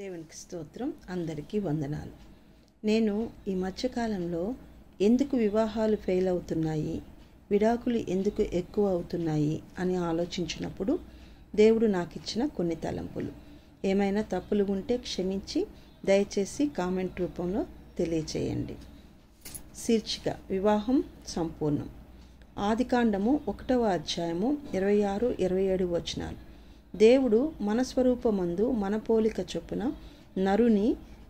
దేవునికి స్తోత్రం. అందరికీ వందనాలు. నేను ఈ మధ్యకాలంలో ఎందుకు వివాహాలు ఫెయిల్ అవుతున్నాయి, విడాకులు ఎందుకు ఎక్కువ అవుతున్నాయి అని ఆలోచించినప్పుడు దేవుడు నాకు ఇచ్చిన కొన్ని తలంపులు. ఏమైనా తప్పులు ఉంటే క్షమించి దయచేసి కామెంట్ రూపంలో తెలియచేయండి. శీర్షిక వివాహం సంపూర్ణం. ఆదికాండము 1వ అధ్యాయము 26-27 వచనాలు. దేవుడు మన స్వరూపమందు మన పోలిక చొప్పున నరుని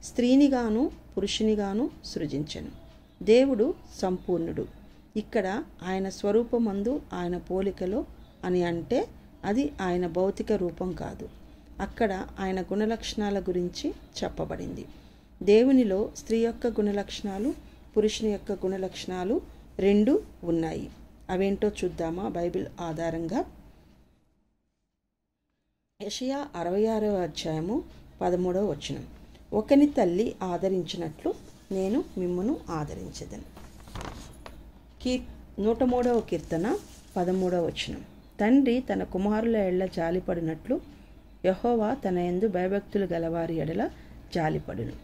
స్త్రీనిగాను పురుషునిగాను సృజించెను. దేవుడు సంపూర్ణుడు. ఇక్కడ ఆయన స్వరూపమందు ఆయన పోలికలో అని అంటే అది ఆయన భౌతిక రూపం కాదు. అక్కడ ఆయన గుణలక్షణాల గురించి చెప్పబడింది. దేవునిలో స్త్రీ యొక్క గుణలక్షణాలు, పురుషుని యొక్క గుణలక్షణాలు రెండు ఉన్నాయి. అవేంటో చూద్దామా బైబిల్ ఆధారంగా. యెషయా 66వ అధ్యాయము 13వ వచనం. ఒకని తల్లి ఆదరించినట్లు నేను మిమ్మును ఆదరించెదను. 103వ కీర్తన 13వ వచనం. తండ్రి తన కుమారుల ఎడల జాలిపడినట్లు యెహోవా తన యందు భయభక్తులు గలవారి ఎడల జాలిపడును.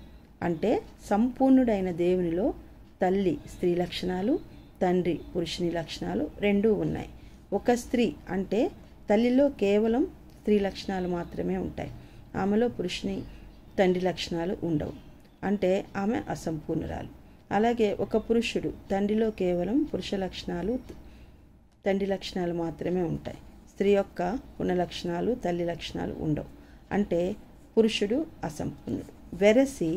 అంటే సంపూర్ణుడైన దేవునిలో తల్లి స్త్రీ లక్షణాలు, తండ్రి పురుషుని లక్షణాలు రెండూ ఉన్నాయి. ఒక స్త్రీ అంటే తల్లిలో కేవలం స్త్రీ లక్షణాలు మాత్రమే ఉంటాయి. ఆమెలో పురుషుని తండ్రి లక్షణాలు ఉండవు. అంటే ఆమె అసంపూర్ణురాలు. అలాగే ఒక పురుషుడు తండ్రిలో కేవలం పురుష లక్షణాలు, తండ్రి లక్షణాలు మాత్రమే ఉంటాయి. స్త్రీ యొక్క గుణ లక్షణాలు, తల్లి లక్షణాలు ఉండవు. అంటే పురుషుడు అసంపూర్ణుడు. వెరసి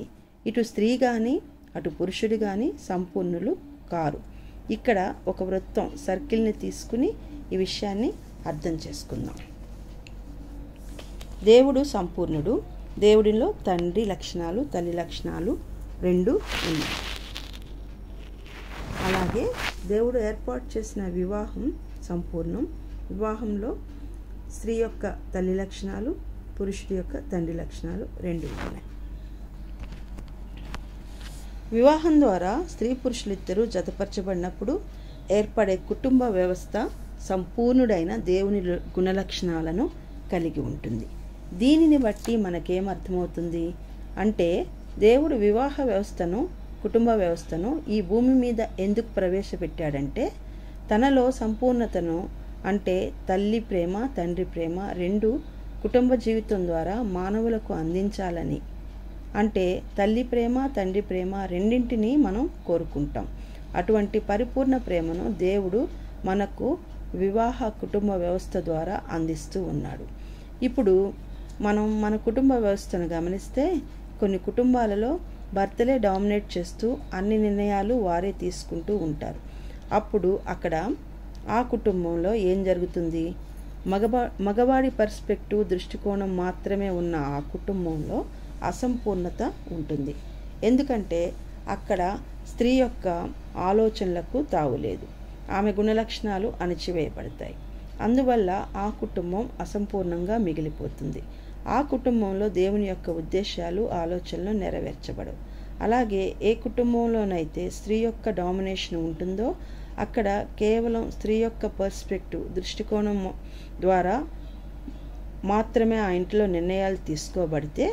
ఇటు స్త్రీ కానీ అటు పురుషుడు కానీ సంపూర్ణులు కారు. ఇక్కడ ఒక వృత్తం సర్కిల్ని తీసుకుని ఈ విషయాన్ని అర్థం చేసుకుందాం. దేవుడు సంపూర్ణుడు. దేవుడిలో తండ్రి లక్షణాలు, తల్లి లక్షణాలు రెండు ఉన్నాయి. అలాగే దేవుడు ఏర్పాటు చేసిన వివాహం సంపూర్ణం. వివాహంలో స్త్రీ యొక్క తల్లి లక్షణాలు, పురుషుడి యొక్క తండ్రి లక్షణాలు రెండు ఉన్నాయి. వివాహం ద్వారా స్త్రీ పురుషులిద్దరూ జతపరచబడినప్పుడు ఏర్పడే కుటుంబ వ్యవస్థ సంపూర్ణుడైన దేవుని గుణలక్షణాలను కలిగి ఉంటుంది. దీనిని బట్టి మనకేమర్థమవుతుంది అంటే దేవుడు వివాహ వ్యవస్థను, కుటుంబ వ్యవస్థను ఈ భూమి మీద ఎందుకు ప్రవేశపెట్టాడంటే తనలో సంపూర్ణతను, అంటే తల్లి ప్రేమ, తండ్రి ప్రేమ రెండు కుటుంబ జీవితం ద్వారా మానవులకు అందించాలని. అంటే తల్లి ప్రేమ, తండ్రి ప్రేమ రెండింటినీ మనం కోరుకుంటాం. అటువంటి పరిపూర్ణ ప్రేమను దేవుడు మనకు వివాహ కుటుంబ వ్యవస్థ ద్వారా అందిస్తూ ఉన్నాడు. ఇప్పుడు మనం మన కుటుంబ వ్యవస్థను గమనిస్తే కొన్ని కుటుంబాలలో భర్తలే డామినేట్ చేస్తూ అన్ని నిర్ణయాలు వారే తీసుకుంటూ ఉంటారు. అప్పుడు అక్కడ ఆ కుటుంబంలో ఏం జరుగుతుంది? మగవాడి పర్స్పెక్టివ్, దృష్టికోణం మాత్రమే ఉన్న ఆ కుటుంబంలో అసంపూర్ణత ఉంటుంది. ఎందుకంటే అక్కడ స్త్రీ యొక్క ఆలోచనలకు తావులేదు. ఆమె గుణలక్షణాలు అణచివేయబడతాయి. అందువల్ల ఆ కుటుంబం అసంపూర్ణంగా మిగిలిపోతుంది. ఆ కుటుంబంలో దేవుని యొక్క ఉద్దేశాలు, ఆలోచనలు నెరవేర్చబడవు. అలాగే ఏ కుటుంబంలోనైతే స్త్రీ యొక్క డామినేషన్ ఉంటుందో అక్కడ కేవలం స్త్రీ యొక్క పర్స్పెక్టివ్, దృష్టికోణం ద్వారా మాత్రమే ఆ ఇంట్లో నిర్ణయాలు తీసుకోబడితే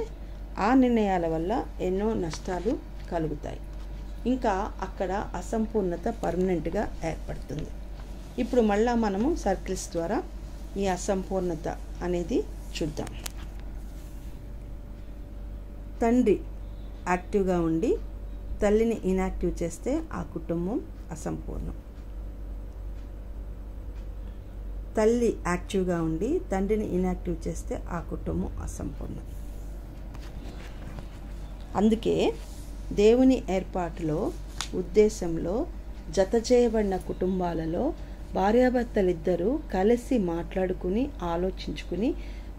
ఆ నిర్ణయాల వల్ల ఎన్నో నష్టాలు కలుగుతాయి. ఇంకా అక్కడ అసంపూర్ణత పర్మనెంట్గా ఏర్పడుతుంది. ఇప్పుడు మళ్ళా మనము సర్కిల్స్ ద్వారా ఈ అసంపూర్ణత అనేది చూద్దాం. తండ్రి యాక్టివ్గా ఉండి తల్లిని ఇన్యాక్టివ్ చేస్తే ఆ కుటుంబం అసంపూర్ణం. తల్లి యాక్టివ్గా ఉండి తండ్రిని ఇన్యాక్టివ్ చేస్తే ఆ కుటుంబం అసంపూర్ణం. అందుకే దేవుని ఏర్పాటులో, ఉద్దేశంలో జత చేయబడిన కుటుంబాలలో భార్యాభర్తలిద్దరూ కలిసి మాట్లాడుకుని, ఆలోచించుకుని,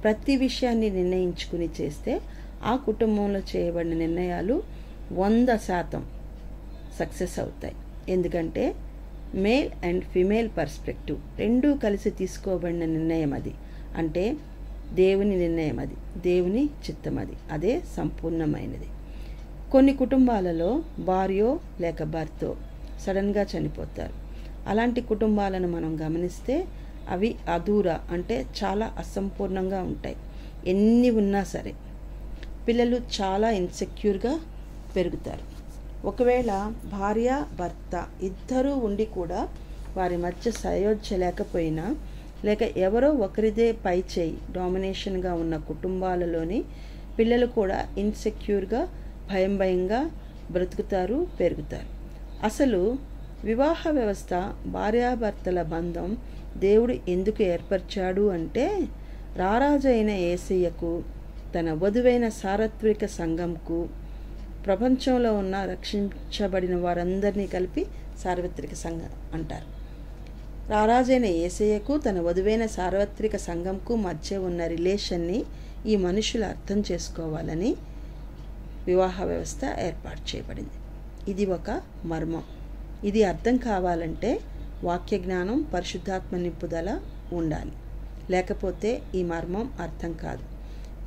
ప్రతి విషయాన్ని నిర్ణయించుకుని చేస్తే ఆ కుటుంబంలో చేయబడిన నిర్ణయాలు 100% సక్సెస్ అవుతాయి. ఎందుకంటే మేల్ అండ్ ఫిమేల్ పర్స్పెక్టివ్ రెండూ కలిసి తీసుకోబడిన నిర్ణయం అది. అంటే దేవుని నిర్ణయం అది, దేవుని చిత్తం అది. అదే సంపూర్ణమైనది. కొన్ని కుటుంబాలలో భార్యో లేక భర్తో సడన్గా చనిపోతారు. అలాంటి కుటుంబాలను మనం గమనిస్తే అవి అధూరా, అంటే చాలా అసంపూర్ణంగా ఉంటాయి. ఎన్ని ఉన్నా సరే పిల్లలు చాలా ఇన్సెక్యూర్గా పెరుగుతారు. ఒకవేళ భార్య భర్త ఇద్దరూ ఉండి కూడా వారి మధ్య సయోధ్య లేకపోయినా, లేక ఎవరో ఒకరిదే పై చేయి డామినేషన్గా ఉన్న కుటుంబాలలోని పిల్లలు కూడా ఇన్సెక్యూర్గా భయంగా బ్రతుకుతారు, పెరుగుతారు. అసలు వివాహ వ్యవస్థ, భార్యాభర్తల బంధం దేవుడు ఎందుకు ఏర్పరిచాడు అంటే, రారాజు అయిన యేసయ్యకు, తన వధువైన సార్వత్రిక సంఘంకు, ప్రపంచంలో ఉన్న రక్షించబడిన వారందరినీ కలిపి సార్వత్రిక సంఘం అంటారు. రారాజైన యేసయ్యకు, తన వధువైన సార్వత్రిక సంఘంకు మధ్య ఉన్న రిలేషన్ని ఈ మనుషులు అర్థం చేసుకోవాలని వివాహ వ్యవస్థ ఏర్పాటు చేయబడింది. ఇది ఒక మర్మం. ఇది అర్థం కావాలంటే వాక్య జ్ఞానం, పరిశుద్ధాత్మ నింపుదల ఉండాలి. లేకపోతే ఈ మర్మం అర్థం కాదు.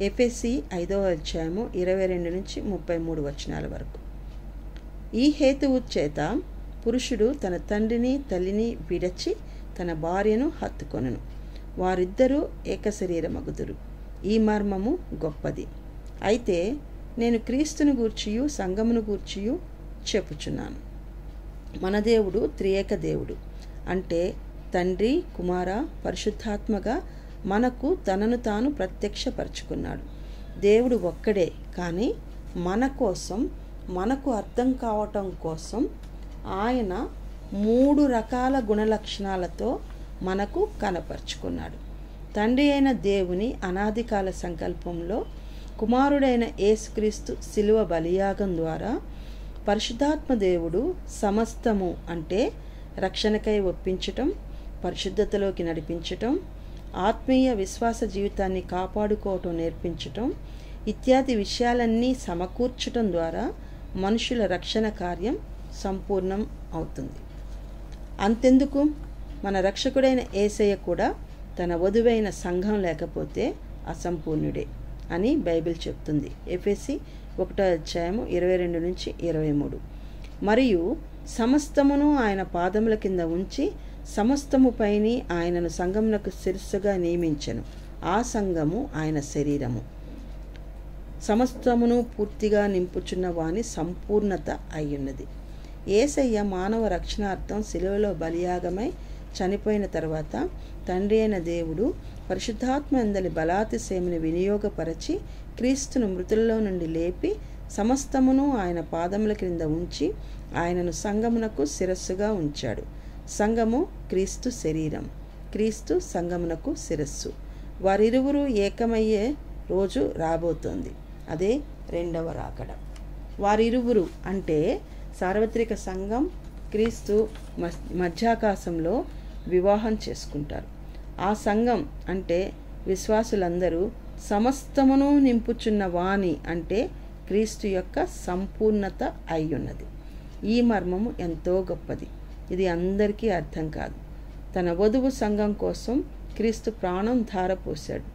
ఎఫెసీ 5వ అధ్యాయము 22 నుంచి 33 వచనాల వరకు. ఈ హేతువు చేత పురుషుడు తన తండ్రిని తల్లిని విడచి తన భార్యను హత్తుకొనును, వారిద్దరూ ఏకశరీరమగుదురు. ఈ మర్మము గొప్పది. అయితే నేను క్రీస్తును గూర్చియు సంఘమును గూర్చియు చెప్పుచున్నాను. మన దేవుడు త్రియేక దేవుడు, అంటే తండ్రి, కుమార, పరిశుద్ధాత్మగా మనకు తనను తాను ప్రత్యక్షపరుచుకున్నాడు. దేవుడు ఒక్కడే, కానీ మన కోసం, మనకు అర్థం కావటం కోసం ఆయన 3 రకాల గుణలక్షణాలతో మనకు కనపరుచుకున్నాడు. తండ్రి అయిన దేవుని అనాదికాల సంకల్పంలో కుమారుడైన యేసుక్రీస్తు శిలువ బలియాగం ద్వారా పరిశుద్ధాత్మ దేవుడు సమస్తము, అంటే రక్షణకై ఒప్పించటం, పరిశుద్ధతలోకి నడిపించటం, ఆత్మీయ విశ్వాస జీవితాన్ని కాపాడుకోవటం నేర్పించటం ఇత్యాది విషయాలన్నీ సమకూర్చటం ద్వారా మనుషుల రక్షణ కార్యం సంపూర్ణం అవుతుంది. అంతెందుకు, మన రక్షకుడైన యేసయ్య కూడా తన వధువైన సంఘం లేకపోతే అసంపూర్ణుడే అని బైబిల్ చెప్తుంది. ఎఫెసీ 1వ అధ్యాయము 22 నుంచి 23. మరియు సమస్తమును ఆయన పాదముల కింద ఉంచి సమస్తము పైని ఆయనను సంఘమునకు శిరస్సుగా నియమించెను. ఆ సంఘము ఆయన శరీరము. సమస్తమును పూర్తిగా నింపుచున్న వాని సంపూర్ణత అయ్యున్నది. యేసయ్య మానవ రక్షణార్థం శిలువలో బలియాగమై చనిపోయిన తర్వాత తండ్రి అయిన దేవుడు పరిశుద్ధాత్మ అందలి బలాతిశయముని వినియోగపరచి క్రీస్తును మృతుల్లో నుండి లేపి సమస్తమును ఆయన పాదముల క్రింద ఉంచి ఆయనను సంఘమునకు శిరస్సుగా ఉంచాడు. సంఘము క్రీస్తు శరీరం, క్రీస్తు సంఘమునకు శిరస్సు. వారిరువురు ఏకమయ్యే రోజు రాబోతోంది. అదే రెండవ రాకడ. వారిరువురు అంటే సార్వత్రిక సంఘం, క్రీస్తు మధ్యాకాశంలో వివాహం చేసుకుంటారు. ఆ సంఘం అంటే విశ్వాసులందరూ సమస్తమును నింపుచున్న వాణి, అంటే క్రీస్తు యొక్క సంపూర్ణత అయ్యున్నది. ఈ మర్మము ఎంతో గొప్పది. ఇది అందరికీ అర్థం కాదు. తన వధువు సంఘం కోసం క్రీస్తు ప్రాణం ధారపోశాడు.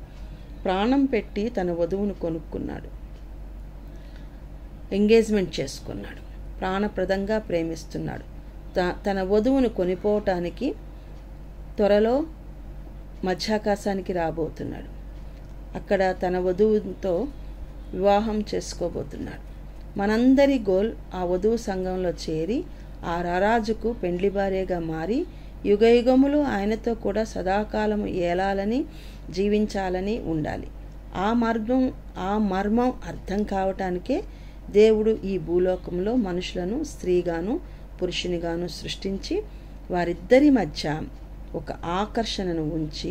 ప్రాణం పెట్టి తన వధువును కొనుక్కున్నాడు, ఎంగేజ్మెంట్ చేసుకున్నాడు, ప్రాణప్రదంగా ప్రేమిస్తున్నాడు. తన వధువును కొనిపోవటానికి త్వరలో మధ్యాకాశానికి రాబోతున్నాడు. అక్కడ తన వధువుతో వివాహం చేసుకోబోతున్నాడు. మనందరి గోల్ ఆ వధువు సంఘంలో చేరి ఆ రారాజుకు పెండ్లి భార్యగా మారి యుగయుగములు ఆయనతో కూడా సదాకాలము ఏలాలని, జీవించాలని ఉండాలి. ఆ మర్మం అర్థం కావటానికే దేవుడు ఈ భూలోకంలో మనుషులను స్త్రీగాను పురుషునిగాను సృష్టించి వారిద్దరి మధ్య ఒక ఆకర్షణను ఉంచి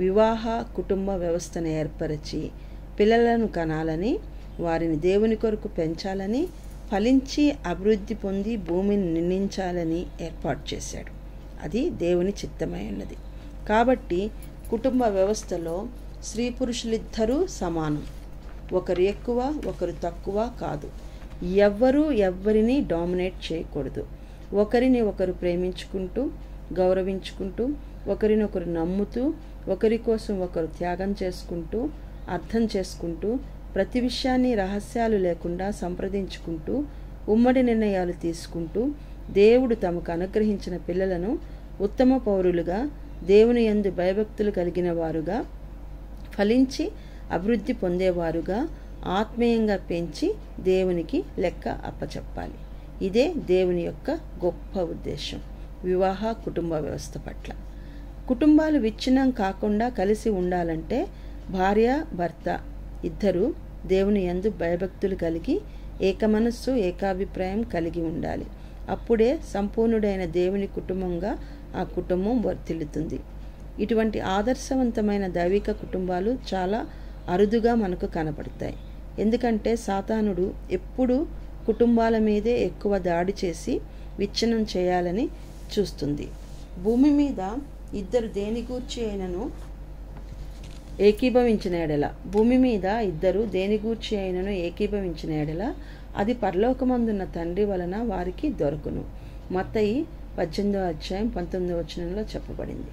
వివాహ కుటుంబ వ్యవస్థను ఏర్పరిచి పిల్లలను కనాలని, వారిని దేవుని కొరకు పెంచాలని, ఫలించి అభివృద్ధి పొంది భూమిని నిందించాలని ఏర్పాటు చేశాడు. అది దేవుని చిత్తమై ఉన్నది. కాబట్టి కుటుంబ వ్యవస్థలో స్త్రీ పురుషులిద్దరూ సమానం. ఒకరు ఎక్కువ, ఒకరు తక్కువ కాదు. ఎవ్వరిని డామినేట్ చేయకూడదు. ఒకరిని ఒకరు ప్రేమించుకుంటూ, గౌరవించుకుంటూ, ఒకరినొకరు నమ్ముతూ, ఒకరి కోసం ఒకరు త్యాగం చేసుకుంటూ, అర్థం చేసుకుంటూ, ప్రతి విషయాన్ని రహస్యాలు లేకుండా సంప్రదించుకుంటూ, ఉమ్మడి నిర్ణయాలు తీసుకుంటూ, దేవుడు తమకు అనుగ్రహించిన పిల్లలను ఉత్తమ పౌరులుగా, దేవుని యందు భయభక్తులు కలిగిన వారుగా, ఫలించి అభివృద్ధి పొందేవారుగా, ఆత్మీయంగా పెంచి దేవునికి లెక్క అప్పచెప్పాలి. ఇదే దేవుని యొక్క గొప్ప ఉద్దేశం వివాహ కుటుంబ వ్యవస్థ పట్ల. కుటుంబాలు విచ్ఛిన్నం కాకుండా కలిసి ఉండాలంటే భార్య భర్త ఇద్దరూ దేవుని యందు భయభక్తులు కలిగి ఏకమనస్సు ఏకాభిప్రాయం కలిగి ఉండాలి. అప్పుడే సంపూర్ణుడైన దేవుని కుటుంబంగా ఆ కుటుంబం వర్ధిల్లుతుంది. ఇటువంటి ఆదర్శవంతమైన దైవిక కుటుంబాలు చాలా అరుదుగా మనకు కనపడతాయి. ఎందుకంటే సాతానుడు ఎప్పుడూ కుటుంబాల మీదే ఎక్కువ దాడి చేసి విచ్ఛిన్నం చేయాలని చూస్తుంది. భూమి మీద ఇద్దరు దేని గూర్చి అయినను ఏకీభవించిన ఎడల అది పరలోకమందున్న తండ్రి వలన వారికి దొరకును. మత్తయి 18:19 చెప్పబడింది.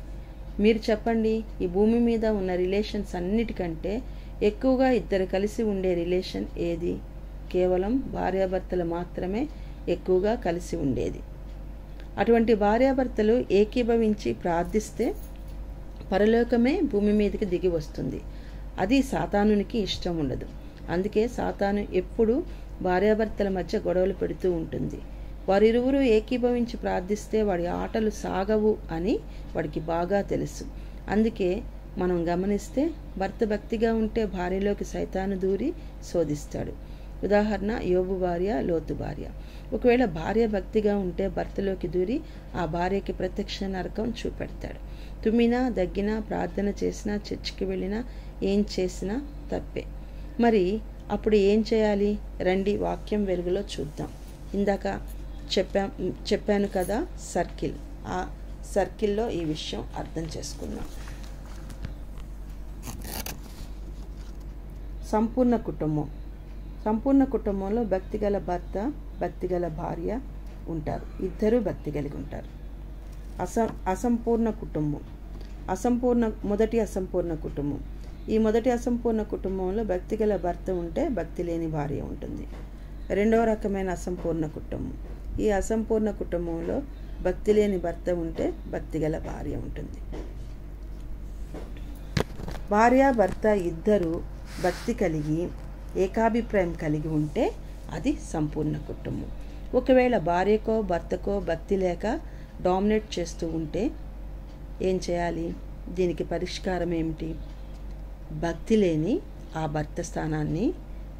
మీరు చెప్పండి, ఈ భూమి మీద ఉన్న రిలేషన్స్ అన్నిటికంటే ఎక్కువగా ఇద్దరు కలిసి ఉండే రిలేషన్ ఏది? కేవలం భార్యాభర్తలు మాత్రమే ఎక్కువగా కలిసి ఉండేది. అటువంటి భార్యాభర్తలు ఏకీభవించి ప్రార్థిస్తే పరలోకమే భూమి మీదకి దిగి వస్తుంది. అది సాతానునికి ఇష్టం ఉండదు. అందుకే సాతాను ఎప్పుడూ భార్యాభర్తల మధ్య గొడవలు పెడుతూ ఉంటుంది. వారిరువురు ఏకీభవించి ప్రార్థిస్తే వాడి ఆటలు సాగవు అని వాడికి బాగా తెలుసు. అందుకే మనం గమనిస్తే భర్త భక్తిగా ఉంటే భార్యలోకి సైతాను దూరి శోధిస్తాడు. ఉదాహరణ, యోబు భార్య, లోతు భార్య. ఒకవేళ భార్య భక్తిగా ఉంటే భర్తలోకి దూరి ఆ భార్యకి ప్రత్యక్ష నరకం చూపెడతాడు. తుమ్మినా దగ్గినా ప్రార్థన చేసినా చర్చికి వెళ్ళినా ఏం చేసినా తప్పే. మరి అప్పుడు ఏం చేయాలి? రండి వాక్యం వెలుగులో చూద్దాం. ఇందాక చెప్పాను కదా సర్కిల్, ఆ సర్కిల్లో ఈ విషయం అర్థం చేసుకుందాం. సంపూర్ణ కుటుంబంలో భక్తిగల భర్త భక్తిగల భార్య ఉంటారు. ఇద్దరూ భక్తి కలిగి ఉంటారు. మొదటి అసంపూర్ణ కుటుంబం. ఈ మొదటి అసంపూర్ణ కుటుంబంలో భక్తిగల భర్త ఉంటే భక్తి లేని భార్య ఉంటుంది. రెండవ రకమైన అసంపూర్ణ కుటుంబం. ఈ అసంపూర్ణ కుటుంబంలో భక్తి లేని భర్త ఉంటే భక్తిగల భార్య ఉంటుంది. భార్య భర్త ఇద్దరు భక్తి కలిగి ఏకాభిప్రాయం కలిగి ఉంటే అది సంపూర్ణ కుటుంబం. ఒకవేళ భార్యకో భర్తకో భక్తి లేక డామినేట్ చేస్తూ ఉంటే ఏం చేయాలి? దీనికి పరిష్కారం ఏమిటి? భక్తి లేని ఆ భర్త స్థానాన్ని,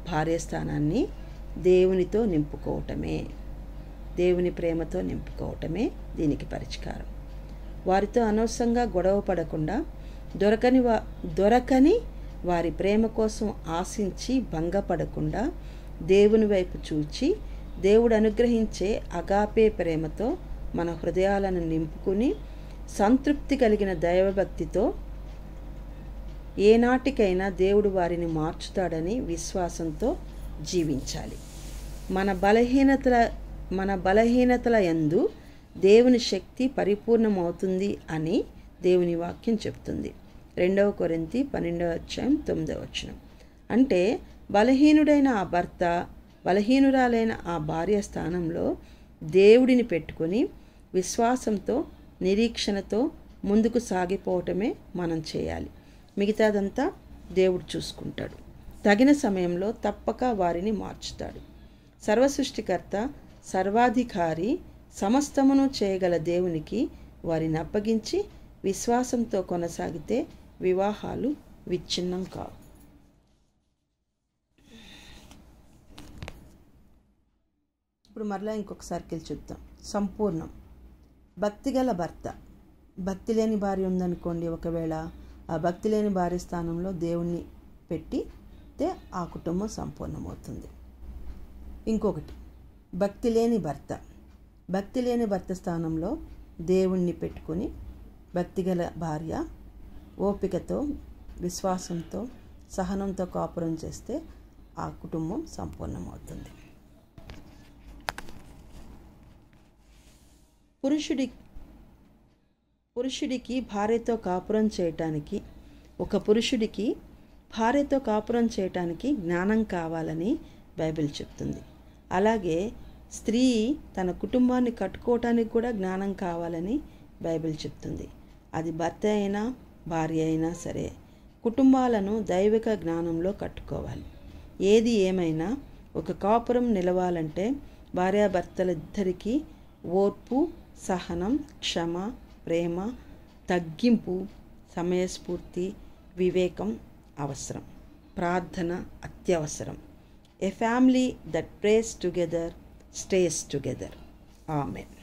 భార్య స్థానాన్ని దేవునితో నింపుకోవటమే, దేవుని ప్రేమతో నింపుకోవటమే దీనికి పరిష్కారం. వారితో అనవసరంగా గొడవ పడకుండా దొరకని వారి ప్రేమ కోసం ఆశించి భంగపడకుండా దేవుని వైపు చూచి దేవుడు అనుగ్రహించే అగాపే ప్రేమతో మన హృదయాలను నింపుకుని సంతృప్తి కలిగిన దైవభక్తితో ఏనాటికైనా దేవుడు వారిని మార్చుతాడని విశ్వాసంతో జీవించాలి. మన బలహీనతల యందు దేవుని శక్తి పరిపూర్ణమవుతుంది అని దేవుని వాక్యం చెప్తుంది. 2 కొరింథీ 12:9. అంటే బలహీనుడైన ఆ భర్త, బలహీనురాలైన ఆ భార్య స్థానంలో దేవుడిని పెట్టుకొని విశ్వాసంతో నిరీక్షణతో ముందుకు సాగిపోవటమే మనం చేయాలి. మిగతాదంతా దేవుడు చూసుకుంటాడు. తగిన సమయంలో తప్పక వారిని మార్చుతాడు. సర్వసృష్టికర్త, సర్వాధికారి, సమస్తమును చేయగల దేవునికి వారిని అప్పగించి విశ్వాసంతో కొనసాగితే వివాహాలు విచ్ఛిన్నం కావు. ఇప్పుడు మరలా ఇంకొక సర్కిల్ చూద్దాం. సంపూర్ణం. భక్తిగల భర్త. భక్తి లేని భార్య ఉందనుకోండి, ఒకవేళ ఆ భక్తి లేని భార్య స్థానంలో దేవుణ్ణి పెట్టితే ఆ కుటుంబం సంపూర్ణమవుతుంది. ఇంకొకటి భక్తి లేని భర్త. భక్తి లేని భర్త స్థానంలో దేవుణ్ణి పెట్టుకొని భక్తిగల భార్య ఓపికతో, విశ్వాసంతో, సహనంతో కాపురం చేస్తే ఆ కుటుంబం సంపూర్ణమవుతుంది. పురుషుడికి భార్యతో కాపురం చేయటానికి, ఒక పురుషుడికి భార్యతో కాపురం చేయటానికి జ్ఞానం కావాలని బైబిల్ చెప్తుంది. అలాగే స్త్రీ తన కుటుంబాన్ని కట్టుకోవటానికి కూడా జ్ఞానం కావాలని బైబిల్ చెప్తుంది. అది భర్త అయినా భార్య అయినా సరే కుటుంబాలను దైవిక జ్ఞానంలో కట్టుకోవాలి. ఏది ఏమైనా ఒక కాపురం నిలవాలంటే భార్యాభర్తలిద్దరికీ ఓర్పు, సహనం, క్షమ, ప్రేమ, తగ్గింపు, సమయస్ఫూర్తి, వివేకం అవసరం. ప్రార్థన అత్యవసరం. A family that prays together stays together. Amen.